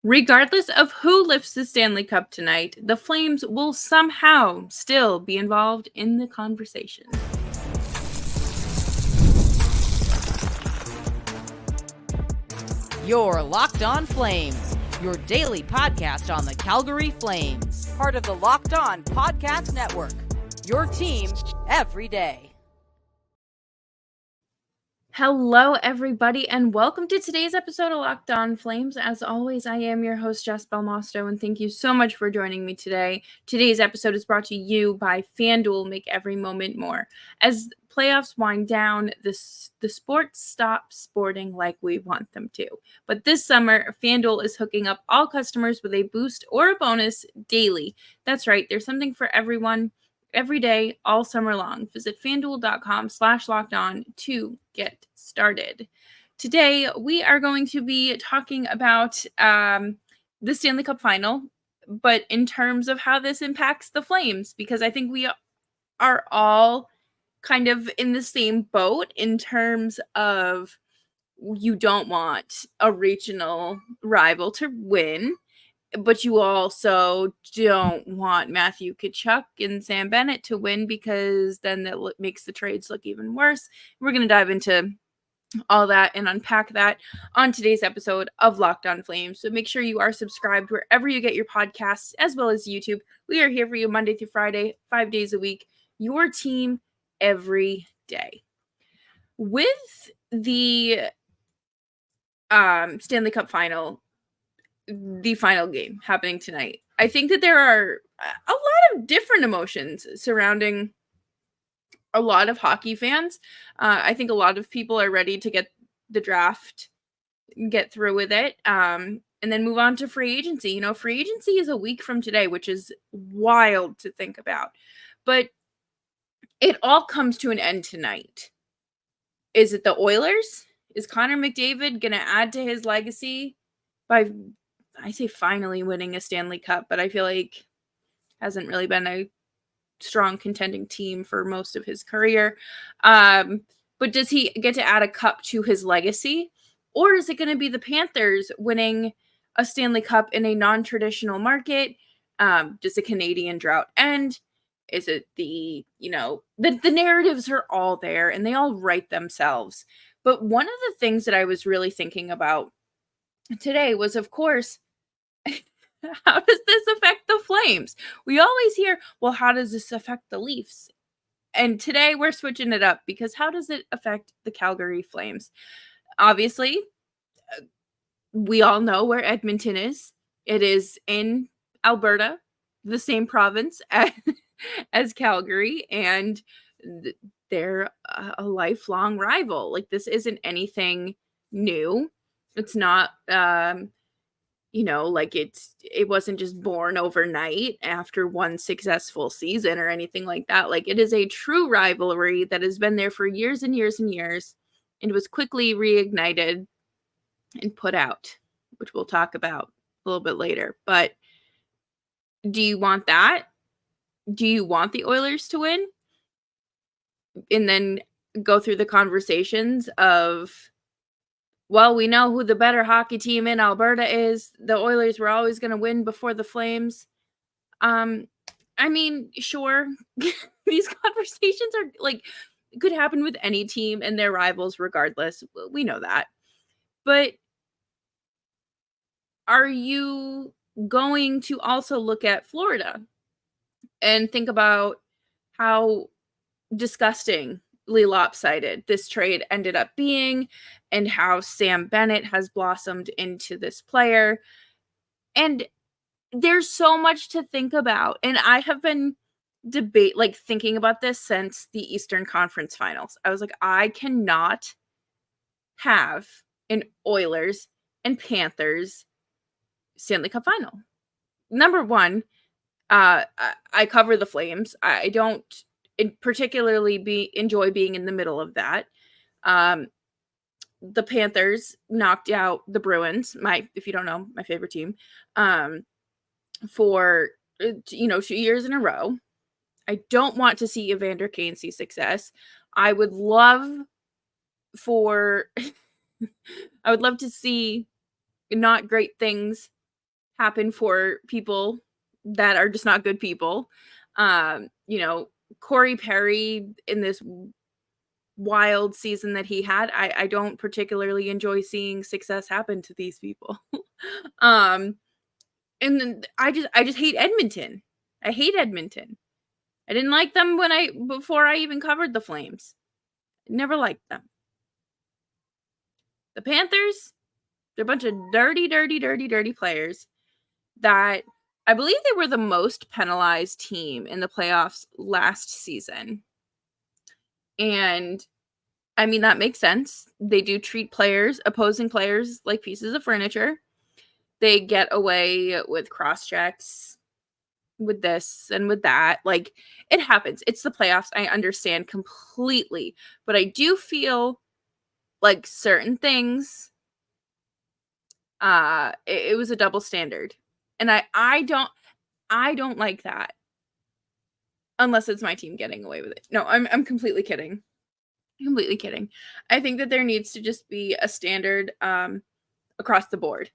Regardless of who lifts the Stanley Cup tonight, the Flames will somehow still be involved in the conversation. You're Locked On Flames, your daily podcast on the Calgary Flames. Part of the Locked On Podcast Network, your team every day. Hello, everybody, and welcome to today's episode of Locked On Flames. As always, I am your host, Jess Belmosto, and thank you so much for joining me today. Today's episode is brought to you by FanDuel. Make every moment more. As playoffs wind down, the sports stop sporting like we want them to. But this summer, FanDuel is hooking up all customers with a boost or a bonus daily. That's right, there's something for everyone. Every day, all summer long. Visit fanduel.com/lockedon to get started. Today, we are going to be talking about the Stanley Cup final, but in terms of how this impacts the Flames, because I think we are all kind of in the same boat in terms of you don't want a regional rival to win, but you also don't want Matthew Tkachuk and Sam Bennett to win because then that makes the trades look even worse. We're going to dive into all that and unpack that on today's episode of Locked On Flames. So make sure you are subscribed wherever you get your podcasts, as well as YouTube. We are here for you Monday through Friday, 5 days a week. Your team every day. With the Stanley Cup final, the final game happening tonight, I think that there are a lot of different emotions surrounding a lot of hockey fans. I think a lot of people are ready to get the draft, get through with it, and then move on to free agency. You know, free agency is a week from today, which is wild to think about. But it all comes to an end tonight. Is it the Oilers? Is Connor McDavid going to add to his legacy by, I say, finally winning a Stanley Cup, but I feel like hasn't really been a strong contending team for most of his career. But does he get to add a cup to his legacy? Or is it going to be the Panthers winning a Stanley Cup in a non-traditional market? Does the Canadian drought end? Is it the narratives are all there and they all write themselves. But one of the things that I was really thinking about today was, of course, how does this affect the Flames? We always hear, well, how does this affect the Leafs? And today we're switching it up because how does it affect the Calgary Flames? Obviously, we all know where Edmonton is. It is in Alberta, the same province as Calgary, and they're a lifelong rival. Like, this isn't anything new. It's not like it wasn't just born overnight after one successful season or anything like that. Like, it is a true rivalry that has been there for years and years and years, and was quickly reignited and put out, which we'll talk about a little bit later. But do you want that? Do you want the Oilers to win? And then go through the conversations of, well, we know who the better hockey team in Alberta is. The Oilers were always going to win before the Flames. I mean, sure, these conversations are like could happen with any team and their rivals regardless. We know that. But are you going to also look at Florida and think about how disgustingly lopsided this trade ended up being and how Sam Bennett has blossomed into this player? And there's so much to think about. And I have been thinking about this since the Eastern Conference Finals. I was like, I cannot have an Oilers and Panthers Stanley Cup final. Number one, I cover the Flames. I don't particularly enjoy being in the middle of that. The Panthers knocked out the Bruins, if you don't know, my favorite team, for 2 years in a row. I don't want to see Evander Kane see success. I would love to see not great things happen for people that are just not good people. Corey Perry in this wild season that he had, I don't particularly enjoy seeing success happen to these people. And then I just hate Edmonton. I hate Edmonton. I didn't like them before I even covered the Flames. Never liked them. The Panthers, they're a bunch of dirty, dirty, dirty, dirty players that I believe they were the most penalized team in the playoffs last season. And I mean, that makes sense. They do treat opposing players, like pieces of furniture. They get away with cross checks, with this and with that. Like, it happens. It's the playoffs. I understand completely. But I do feel like certain things, it was a double standard. And I don't like that. Unless it's my team getting away with it. No, I'm completely kidding. Completely kidding. I think that there needs to just be a standard across the board.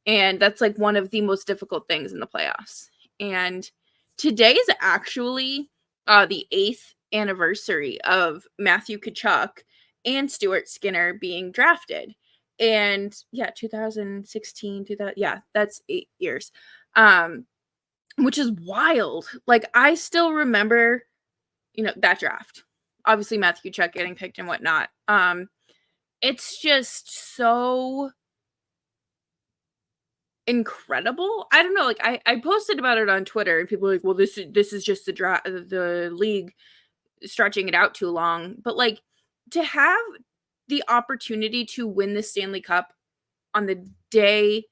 And that's like one of the most difficult things in the playoffs. And today is actually the 8th anniversary of Matthew Tkachuk and Stuart Skinner being drafted. And yeah, 2016, that's 8 years. Which is wild. Like, I still remember, that draft. Obviously, Matthew Tkachuk getting picked and whatnot. It's just so incredible. I don't know. Like, I posted about it on Twitter, and people were like, "Well, this is just the league stretching it out too long." But like, to have the opportunity to win the Stanley Cup on the day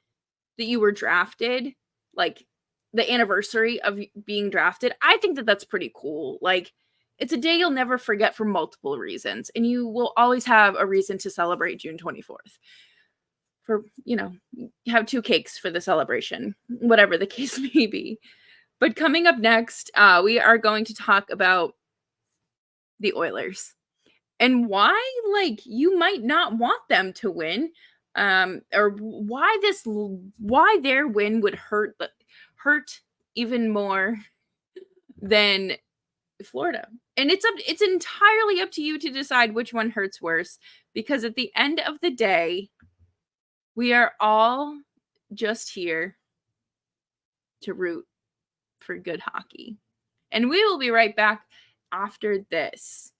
that you were drafted, like the anniversary of being drafted, I think that that's pretty cool. Like, it's a day you'll never forget for multiple reasons, and you will always have a reason to celebrate June 24th. For, have 2 cakes for the celebration, whatever the case may be. But coming up next, we are going to talk about the Oilers and why, like, you might not want them to win, or why their win would hurt even more than Florida. And it's entirely up to you to decide which one hurts worse, because at the end of the day, we are all just here to root for good hockey. And we will be right back after this.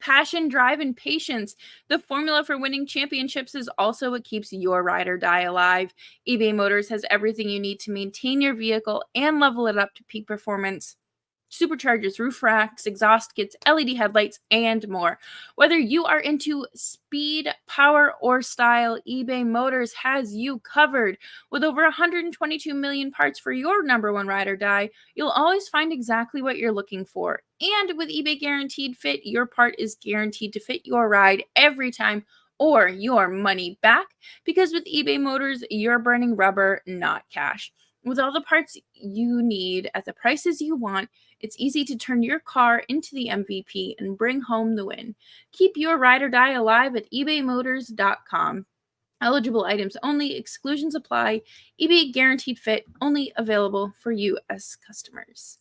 Passion, drive, and patience. The formula for winning championships is also what keeps your ride or die alive. eBay Motors has everything you need to maintain your vehicle and level it up to peak performance. Superchargers, roof racks, exhaust kits, LED headlights, and more. Whether you are into speed, power, or style, eBay Motors has you covered. With over 122 million parts for your number one ride or die, you'll always find exactly what you're looking for. And with eBay Guaranteed Fit, your part is guaranteed to fit your ride every time, or your money back. Because with eBay Motors, you're burning rubber, not cash. With all the parts you need at the prices you want, it's easy to turn your car into the MVP and bring home the win. Keep your ride or die alive at ebaymotors.com. Eligible items only, exclusions apply. eBay Guaranteed Fit, only available for U.S. customers.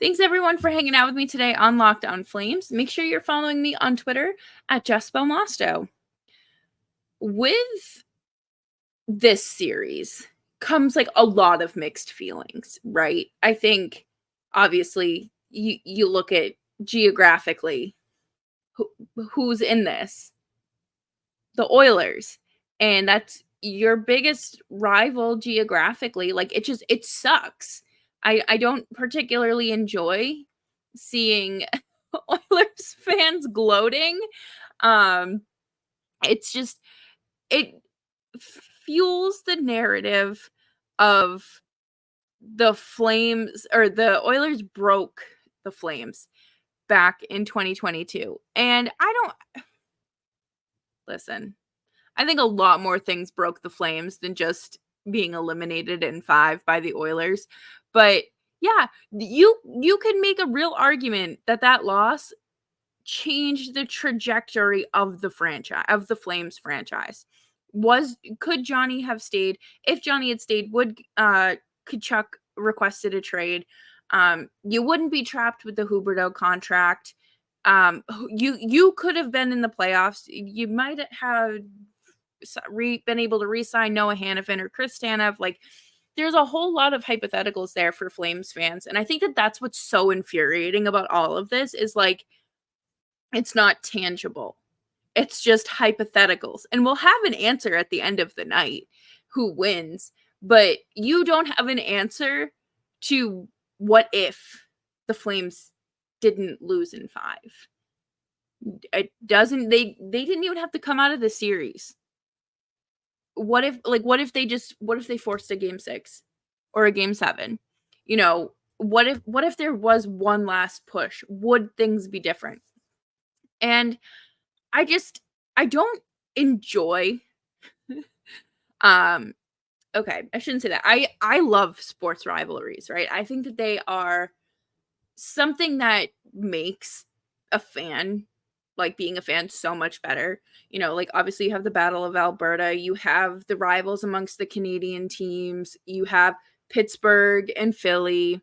Thanks, everyone, for hanging out with me today on Locked On Flames. Make sure you're following me on Twitter at Jess Belmosto. With this series comes like a lot of mixed feelings, right? I think, obviously, you look at geographically who's in this. The Oilers. And that's your biggest rival geographically. Like, it sucks. I don't particularly enjoy seeing Oilers fans gloating. It's just, it fuels the narrative of the Flames, or the Oilers broke the Flames back in 2022. And listen, I think a lot more things broke the Flames than just being eliminated in 5 by the Oilers. But yeah, you can make a real argument that loss change the trajectory of the franchise, of the Flames franchise. Could Johnny have stayed? If Johnny had stayed, would Tkachuk requested a trade? You wouldn't be trapped with the Huberdeau contract. You could have been in the playoffs. You might have been able to re-sign Noah Hannafin or Chris Tanev. Like, there's a whole lot of hypotheticals there for Flames fans, and I think that that's what's so infuriating about all of this is like, it's not tangible. It's just hypotheticals, and we'll have an answer at the end of the night who wins, but you don't have an answer to what if the Flames didn't lose in 5. It doesn't, they didn't even have to come out of the series. What if they forced a game 6 or a game 7? You know, what if there was one last push? Would things be different? And I don't enjoy okay, I shouldn't say that. I love sports rivalries, right? I think that they are something that makes a fan, like being a fan, so much better. You know, like obviously you have the Battle of Alberta, you have the rivals amongst the Canadian teams, you have Pittsburgh and Philly.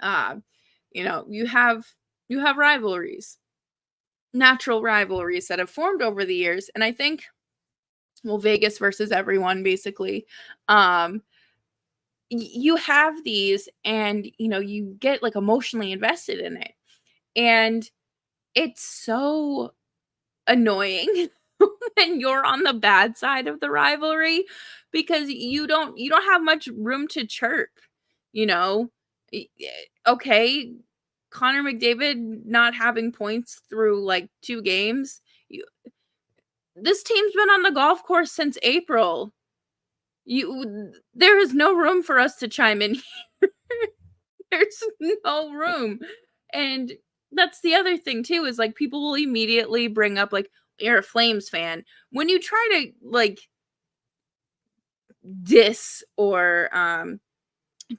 You know, you have rivalries, natural rivalries that have formed over the years, and I think, well, Vegas versus everyone, basically. You have these, and you know, you get like emotionally invested in it, and it's so annoying when you're on the bad side of the rivalry because you don't have much room to chirp, you know. Okay, Connor McDavid not having points through like 2 games. This team's been on the golf course since April. There is no room for us to chime in here. There's no room. And that's the other thing too, is like people will immediately bring up like, you're a Flames fan, when you try to like diss or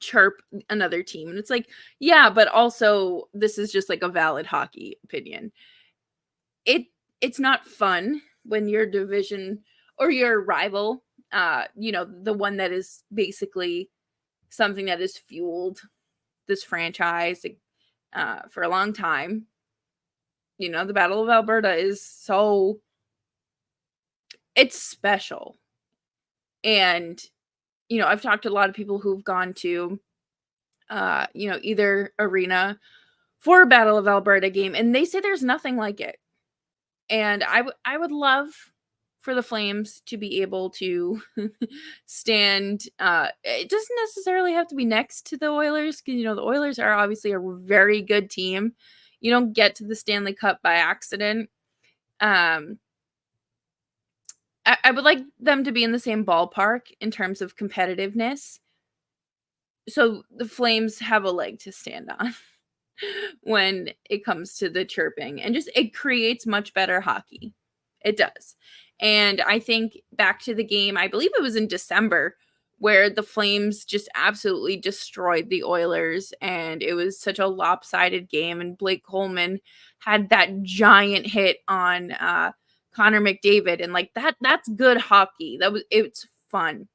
chirp another team. And it's like, yeah, but also this is just like a valid hockey opinion. It's not fun when your division or your rival, you know, the one that is basically something that has fueled this franchise for a long time. You know, the Battle of Alberta is so, it's special. And, you know, I've talked to a lot of people who've gone to, you know, either arena for a Battle of Alberta game, and they say there's nothing like it. And I would love for the Flames to be able to stand, it doesn't necessarily have to be next to the Oilers, because, you know, the Oilers are obviously a very good team. You don't get to the Stanley Cup by accident. I would like them to be in the same ballpark in terms of competitiveness, so the Flames have a leg to stand on when it comes to the chirping, and just it creates much better hockey. It does. And I think back to the game, I believe it was in December, where the Flames just absolutely destroyed the Oilers, and it was such a lopsided game, and Blake Coleman had that giant hit on Connor McDavid, and like that's good hockey. It's fun.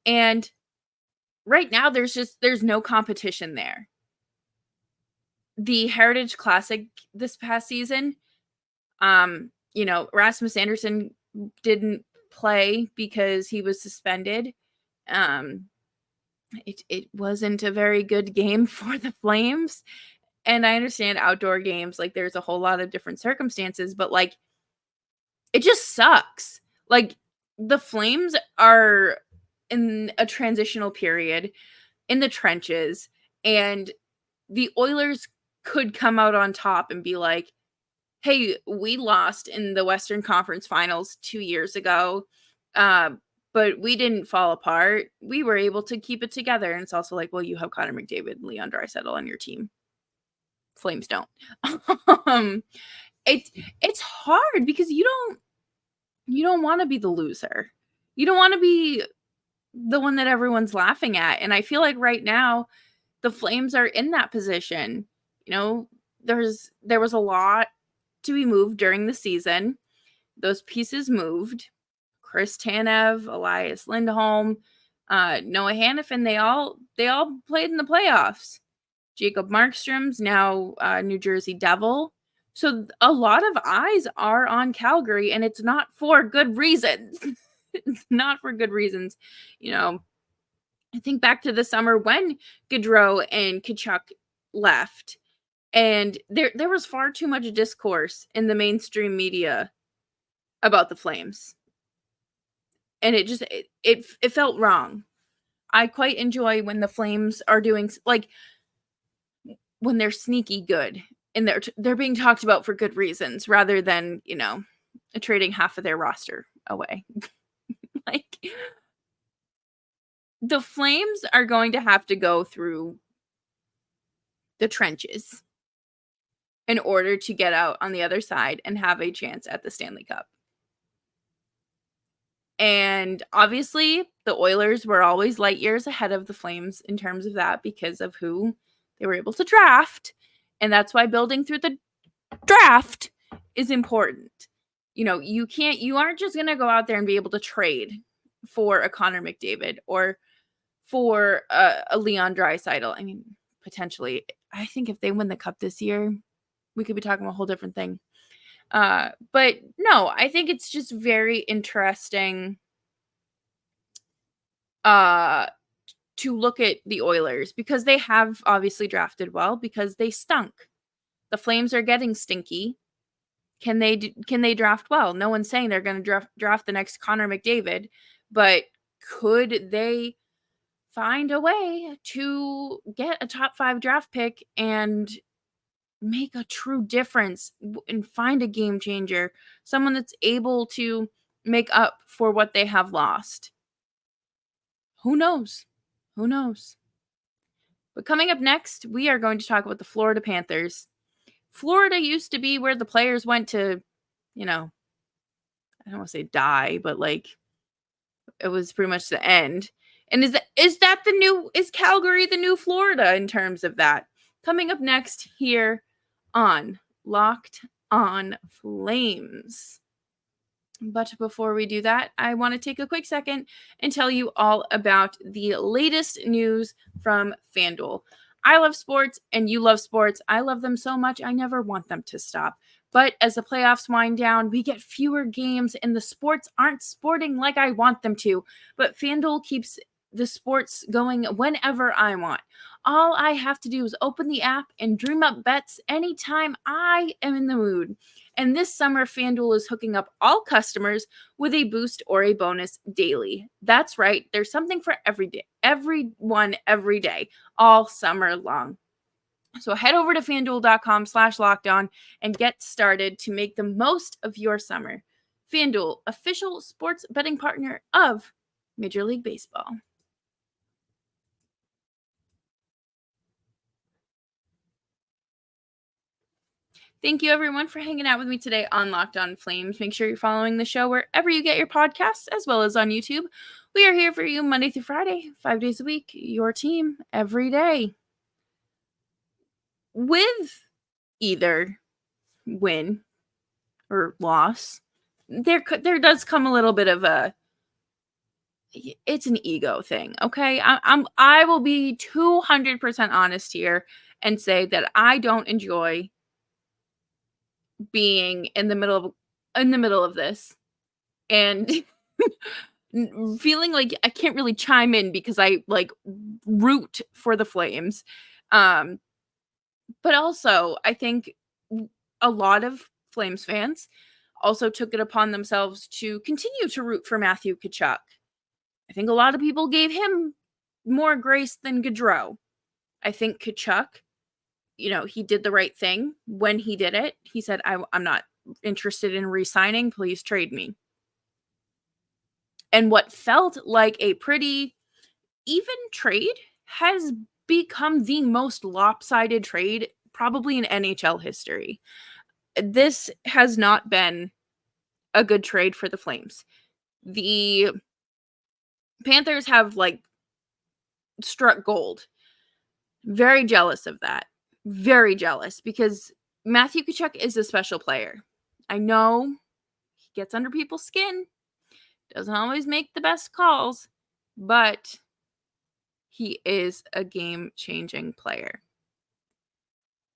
And right now there's no competition there. The Heritage Classic this past season, you know, Rasmus Anderson didn't play because he was suspended. It wasn't a very good game for the Flames. And I understand outdoor games, like there's a whole lot of different circumstances, but like it just sucks. Like the Flames are in a transitional period in the trenches, and the Oilers could come out on top and be like, hey, we lost in the Western Conference Finals 2 years ago, but we didn't fall apart. We were able to keep it together. And it's also like, well, you have Connor McDavid and Leon Draisaitl on your team. Flames don't. It's hard because you don't want to be the loser. You don't want to be the one that everyone's laughing at. And I feel like right now the Flames are in that position. You know, there was a lot to be moved during the season. Those pieces moved. Chris Tanev, Elias Lindholm, Noah Hannafin, they all played in the playoffs. Jacob Markstrom's now New Jersey Devil. So a lot of eyes are on Calgary, and it's not for good reasons. It's not for good reasons. I think back to the summer when Gaudreau and Tkachuk left, and there was far too much discourse in the mainstream media about the Flames. And it felt wrong. I quite enjoy when the Flames are doing, like, when they're sneaky good and they're being talked about for good reasons rather than, trading half of their roster away. Like, the Flames are going to have to go through the trenches in order to get out on the other side and have a chance at the Stanley Cup. And obviously, the Oilers were always light years ahead of the Flames in terms of that because of who they were able to draft. And that's why building through the draft is important. You aren't just going to go out there and be able to trade for a Connor McDavid or for a Leon Draisaitl. I mean, potentially. I think if they win the Cup this year, we could be talking about a whole different thing. But no, I think it's just very interesting to look at the Oilers because they have obviously drafted well because they stunk. The Flames are getting stinky. Can they draft well? No one's saying they're going to draft the next Connor McDavid, but could they find a way to get a top 5 draft pick and make a true difference and find a game changer, someone that's able to make up for what they have lost? Who knows? Who knows? But coming up next, we are going to talk about the Florida Panthers. Florida used to be where the players went to, I don't want to say die, but like it was pretty much the end. And is Calgary the new Florida in terms of that? Coming up next here on Locked on Flames. But before we do that, I want to take a quick second and tell you all about the latest news from FanDuel. I love sports and you love sports. I love them so much, I never want them to stop. But as the playoffs wind down, we get fewer games and the sports aren't sporting like I want them to. But FanDuel keeps the sports going whenever I want. All I have to do is open the app and dream up bets anytime I am in the mood. And this summer, FanDuel is hooking up all customers with a boost or a bonus daily. That's right. There's something for every day, everyone, every day, all summer long. So head over to FanDuel.com/lockedon and get started to make the most of your summer. FanDuel, official sports betting partner of Major League Baseball. Thank you, everyone, for hanging out with me today on Locked on Flames. Make sure you're following the show wherever you get your podcasts, as well as on YouTube. We are here for you Monday through Friday, 5 days a week, your team every day. With either win or loss, there does come a little bit of it's an ego thing, okay? I will be 200% honest here and say that I don't enjoy being in the middle of this and feeling like I can't really chime in because I like root for the Flames. But also I think a lot of Flames fans also took it upon themselves to continue to root for Matthew Tkachuk. I think a lot of people gave him more grace than Gaudreau. I think Tkachuk, he did the right thing when he did it. He said, I'm not interested in re-signing. Please trade me. And what felt like a pretty even trade has become the most lopsided trade probably in NHL history. This has not been a good trade for the Flames. The Panthers have struck gold. Very jealous of that. Very jealous because Matthew Tkachuk is a special player. I know he gets under people's skin, doesn't always make the best calls, but he is a game-changing player.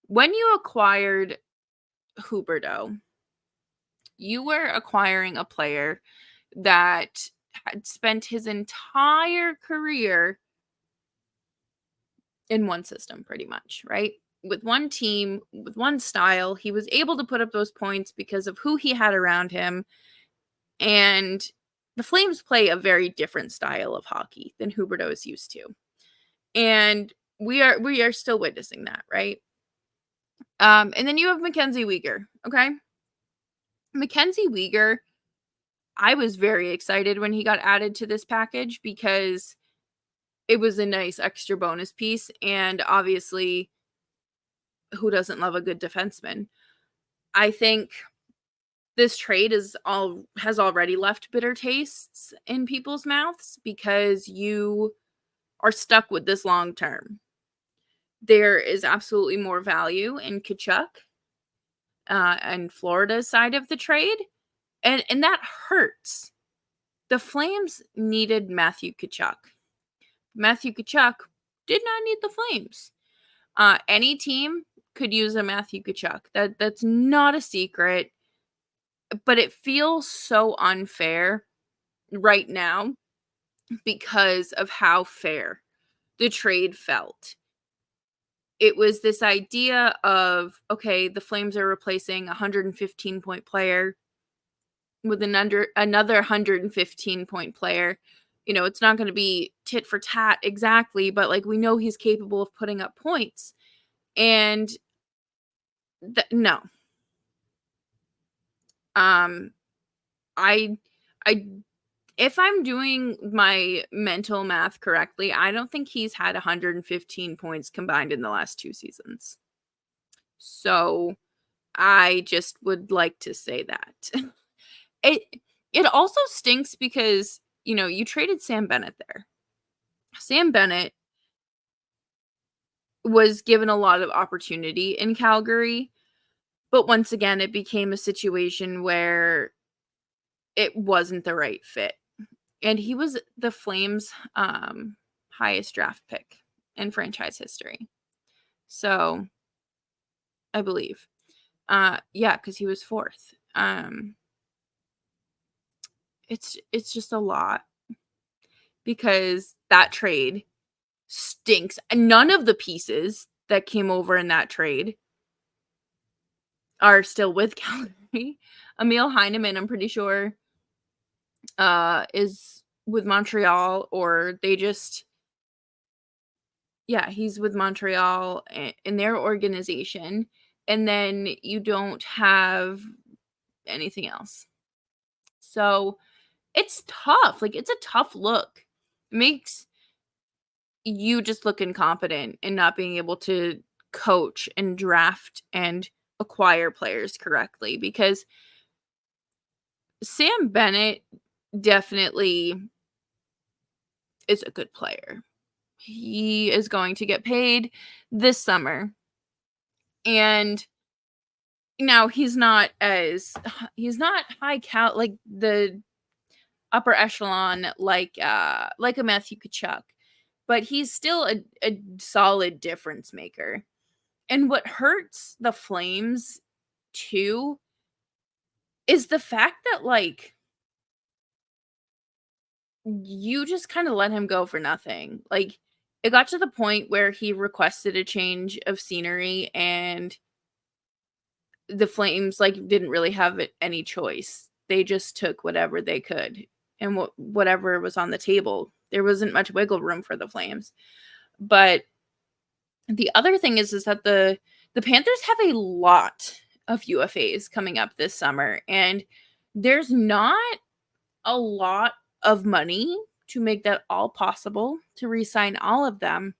When you acquired Huberdeau, you were acquiring a player that had spent his entire career in one system, pretty much, right? With one team, with one style. He was able to put up those points because of who he had around him. And the Flames play a very different style of hockey than Huberdeau is used to. And we are still witnessing that, right? And then you have Mackenzie Weegar, okay? Mackenzie Weegar, I was very excited when he got added to this package because it was a nice extra bonus piece, and obviously, who doesn't love a good defenseman? I think this trade has already left bitter tastes in people's mouths because you are stuck with this long term. There is absolutely more value in Tkachuk and Florida's side of the trade, and that hurts. The Flames needed Matthew Tkachuk. Matthew Tkachuk did not need the Flames. Any team could use a Matthew Tkachuk. That's not a secret, but it feels so unfair right now because of how fair the trade felt. It was this idea of, okay, the Flames are replacing a 115-point player with another 115-point player. You know, it's not going to be tit for tat exactly, but like we know he's capable of putting up points. And no. I if I'm doing my mental math correctly, I don't think he's had 115 points combined in the last 2 seasons. So, I just would like to say that. It also stinks because, you know, you traded Sam Bennett there. Sam Bennett was given a lot of opportunity in Calgary, but once again, it became a situation where it wasn't the right fit. And he was the Flames' highest draft pick in franchise history. So, I believe. Yeah, because he was 4th. It's just a lot because that trade stinks. And none of the pieces that came over in that trade are still with Calgary. Emil Heineman, I'm pretty sure, is with Montreal, or they just, yeah, he's with Montreal in their organization. And then you don't have anything else. So it's tough. Like, it's a tough look. It makes you just look incompetent and not being able to coach and draft and acquire players correctly, because Sam Bennett definitely is a good player. He is going to get paid this summer. And now he's not high like the upper echelon like a Matthew Tkachuk, but he's still a solid difference maker. And what hurts the Flames too is the fact that, like, you just kind of let him go for nothing. Like, it got to the point where he requested a change of scenery, and the Flames, like, didn't really have any choice. They just took whatever they could and whatever was on the table. There wasn't much wiggle room for the Flames. But the other thing is that the Panthers have a lot of UFAs coming up this summer, and there's not a lot of money to make that all possible, to re-sign all of them.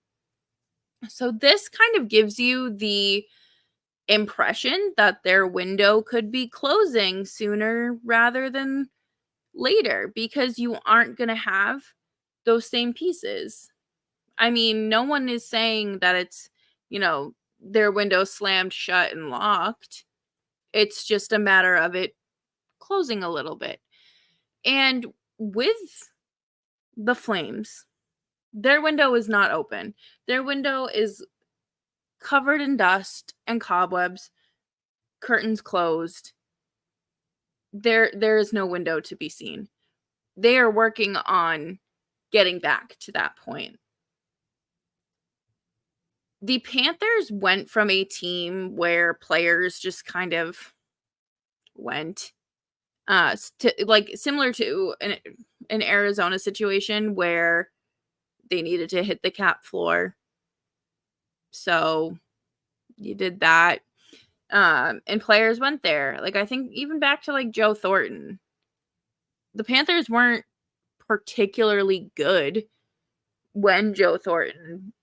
So this kind of gives you the impression that their window could be closing sooner rather than later, because you aren't going to have those same pieces. I mean, no one is saying that it's, you know, their window slammed shut and locked. It's just a matter of it closing a little bit. And with the Flames, their window is not open. Their window is covered in dust and cobwebs, curtains closed. There is no window to be seen. They are working on getting back to that point. The Panthers went from a team where players just kind of went similar to an Arizona situation where they needed to hit the cap floor. So you did that. And players went there. Like, I think even back to like Joe Thornton, the Panthers weren't particularly good when Joe Thornton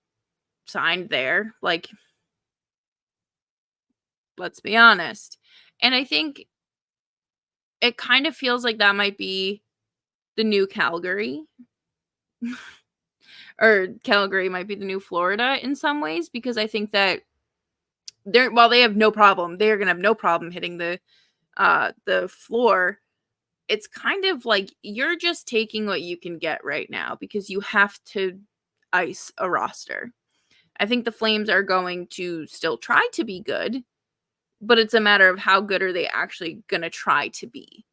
signed there. Like, let's be honest. And I think it kind of feels like that might be the new Calgary. Or Calgary might be the new Florida in some ways, because I think that while they have no problem, they're going to have no problem hitting the floor. It's kind of like you're just taking what you can get right now because you have to ice a roster. I think the Flames are going to still try to be good, but it's a matter of how good are they actually going to try to be,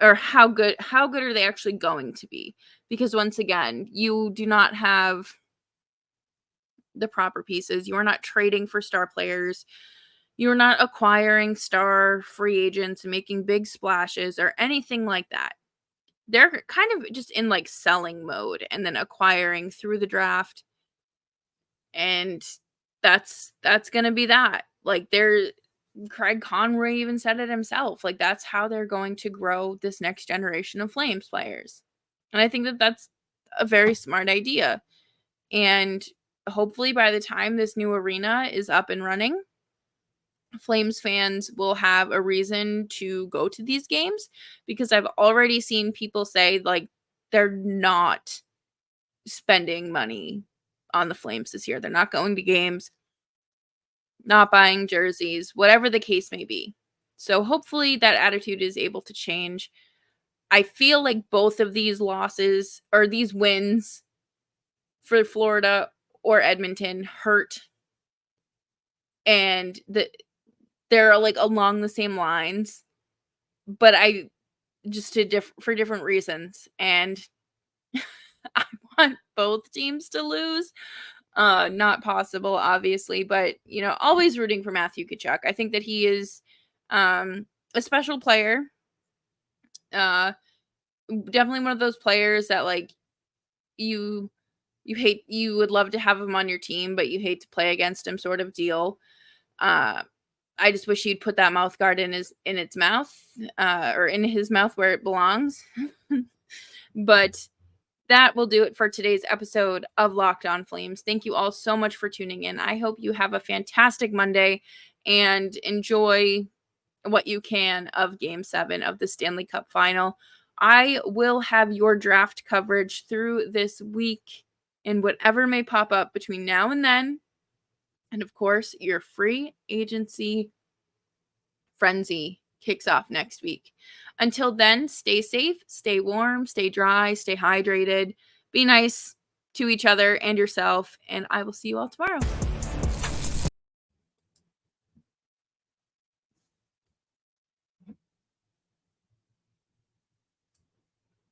or how good are they actually going to be? Because once again, you do not have the proper pieces. You are not trading for star players. You're not acquiring star free agents and making big splashes or anything like that. They're kind of just in like selling mode and then acquiring through the draft. And that's going to be that. Like, Craig Conroy even said it himself. Like, that's how they're going to grow this next generation of Flames players. And I think that that's a very smart idea. And hopefully by the time this new arena is up and running, Flames fans will have a reason to go to these games, because I've already seen people say like they're not spending money on the Flames this year. They're not going to games, not buying jerseys, whatever the case may be. So hopefully that attitude is able to change. I feel like both of these losses or these wins for Florida or Edmonton hurt, and they're like along the same lines, but for different reasons. And I want both teams to lose. Not possible, obviously, but always rooting for Matthew Tkachuk. I think that he is a special player. Definitely one of those players that like you would love to have him on your team, but you hate to play against him, sort of deal. I just wish he'd put that mouth guard in its mouth, or in his mouth where it belongs. But that will do it for today's episode of Locked On Flames. Thank you all so much for tuning in. I hope you have a fantastic Monday and enjoy what you can of Game 7 of the Stanley Cup Final. I will have your draft coverage through this week and whatever may pop up between now and then. And of course, your free agency frenzy kicks off next week. Until then, stay safe, stay warm, stay dry, stay hydrated, be nice to each other and yourself, and I will see you all tomorrow.